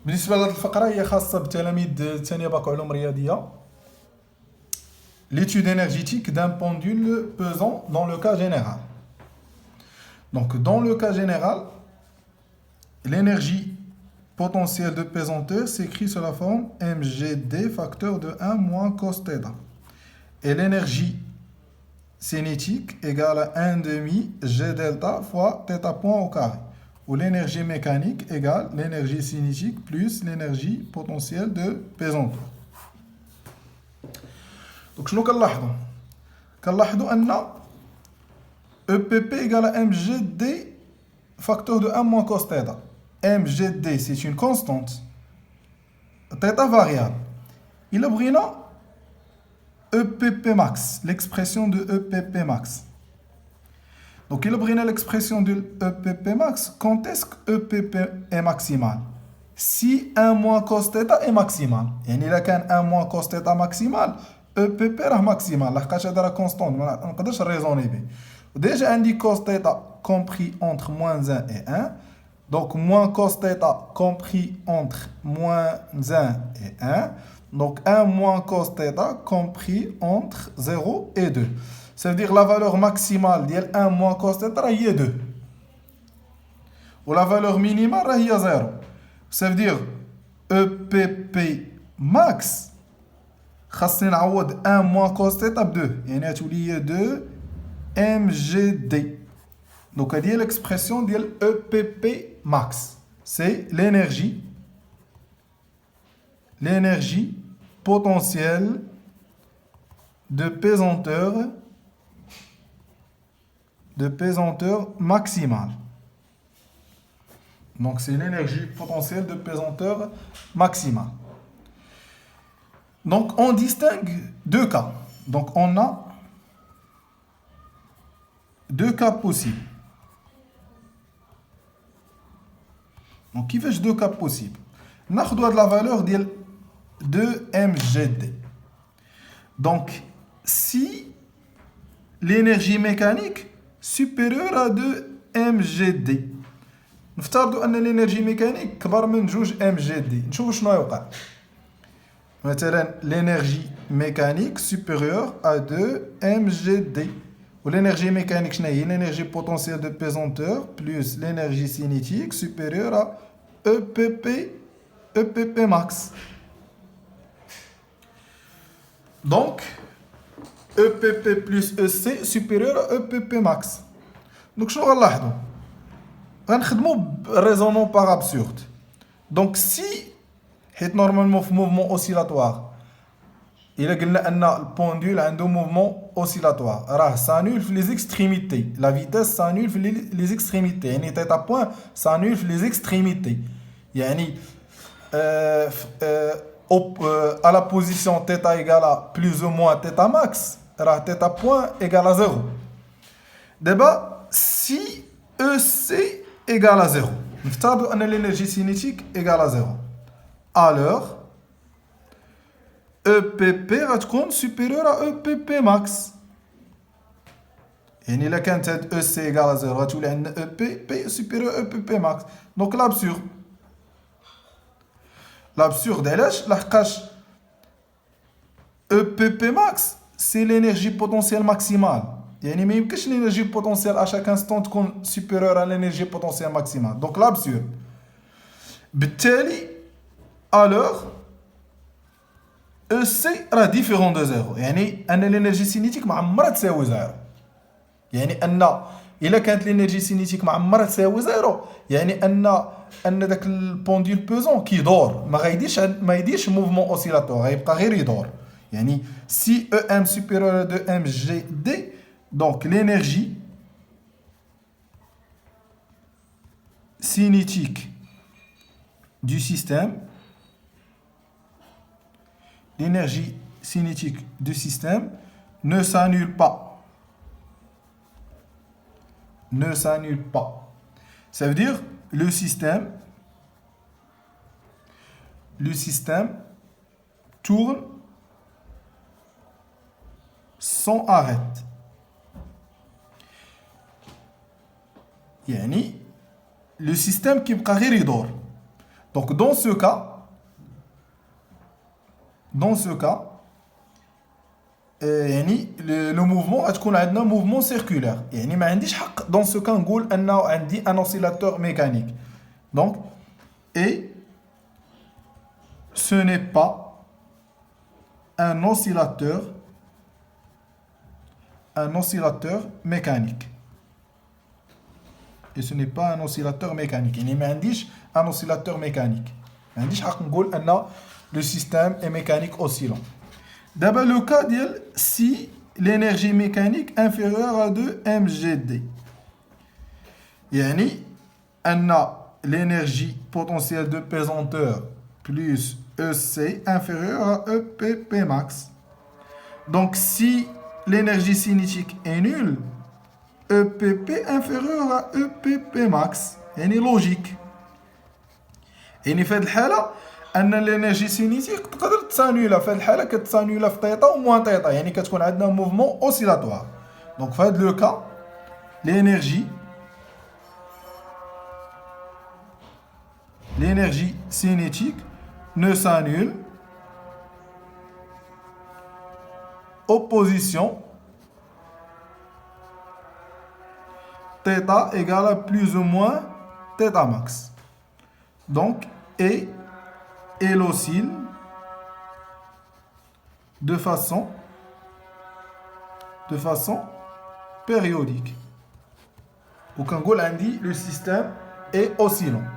بالنسبة لهاد الفقرة هي خاصة بتلاميذ ثانية باك علوم رياضية. L'étude énergétique d'un pendule pesant dans le cas général. Donc, dans le cas général, l'énergie potentielle de pesanteur s'écrit sous la forme mgd facteur de 1 moins cos θ. Et l'énergie cinétique égale à 1 demi g delta fois θ point au carré. Où l'énergie mécanique égale l'énergie cinétique plus l'énergie potentielle de pesanteur. Donc, شنو كنلاحظوا؟ كنلاحظوا أن EPP égale à mgd facteur de 1 moins cos θ. mgd, c'est une constante. Θ variable. Il a pris EPP max, l'expression de EPP max. Donc, il a pris l'expression de EPP max. Quand est-ce que EPP est maximal? Si 1 moins cos θ est maximal. يعني إذا كان 1 moins cos θ maximal, EPP راه maximal. لحقاش هذا راه constante. ما نقدرش نريزوني به. Déjà, on dit cos θ compris entre moins 1 et 1. Donc, moins cos θ compris entre moins 1 et 1. Donc, 1 moins cos θ compris entre 0 et 2. Ça veut dire la valeur maximale de 1 moins cos θ est 2. Ou la valeur minimale est 0. Ça veut dire EPP max, خاصني نعوض 1 moins cos θ ب 2. يعني تولي 2 mgd. Donc, هذه هي l'expression ديال EPP max. C'est l'énergie potentielle de pesanteur maximale. Donc, c'est l'énergie potentielle de pesanteur maximale. Donc, on distingue deux cas. Donc, on a deux cas possibles. Donc, qui fait deux cas possibles? ناخذ la valeur de 2 mgd. Donc, si l'énergie mécanique supérieure à 2 mgd, نفترض أن l'énergie mécanique كبر من 2 mgd. نشوف شنو يوقع. مثلا l'énergie mécanique supérieure à 2 mgd. Ou l'énergie mécanique شنو هي? L'énergie potentielle de pesanteur plus l'énergie cinétique supérieure à EPP max. Donc, EPP plus EC supérieur à EPP max. Donc, شنو غنلاحظوا؟ غنخدموا raisonnement par absurde. Donc, si حيت normalement في mouvement oscillatoire إلا قلنا أن البوندول عنده mouvement oscillatoire راه s'annule في les extrémités. La vitesse s'annule في les extrémités. يعني θ point s'annule في les extrémités. يعني à la position θ égale à plus ou moins θ max, θ point égale à 0. D'abord, si EC égale à 0, نفترض أن l'énergie cinétique égale à 0, alors EPP غتكون supérieur à EPP max. يعني إلا كانت هاد EC égale à 0 غتولي عندنا EPP supérieur à EPP max. Donc l'absurde. L'absurde, علاش؟ لحقاش EPP max c'est l'énergie potentielle maximale. يعني ما يمكنش l'énergie potentielle à chaque instant تكون supérieure à l'énergie potentielle maximale. Donc l'absurde. بالتالي alors EC راه différent de 0. يعني أن l'énergie cinétique ما عمرها تساوي 0. يعني أن إلا كانت l'énergie cinétique ما عمرها تساوي 0 يعني أن داك البوندول بوزون كيدور ما يديرش موفمون اوسيلاتور غيبقى غير يدور. يعني si EM supérieur à 2 mgd, donc l'énergie cinétique du système ne s'annule pas. Ça veut dire le système tourne sans arrêt. يعني le système كيبقى غير يدور. Donc dans ce cas, يعني le mouvement غتكون عندنا mouvement circulaire. يعني ما عنديش حق dans ce cas نقول انه عندي un oscillateur mécanique. Donc et ce n'est pas un oscillateur mécanique. Et ce n'est pas un oscillateur mécanique. يعني ما عنديش un oscillateur mécanique. ما عنديش حق نقول ان le système est mécanique oscillant. D'abord le cas ديال si l'énergie mécanique inférieure à 2 mgd. يعني أن l'énergie potentielle de pesanteur plus EC inférieure à EPP max. Donc si l'énergie cinétique est nulle, EPP inférieur à EPP max. يعني logique. يعني في هذه الحالة ان الانرجي سينيتيك تقدر تسانولا في هذه الحاله كتسانولا في طيطه وموان طيطه يعني كتكون عندنا موفمون اوسيلاتوار دونك في هذا لو كا l'énergie cinétique ne s'annule opposition θ égale à plus ou moins θ max. Donc et elle oscille de façon périodique. Donc, le système est oscillant.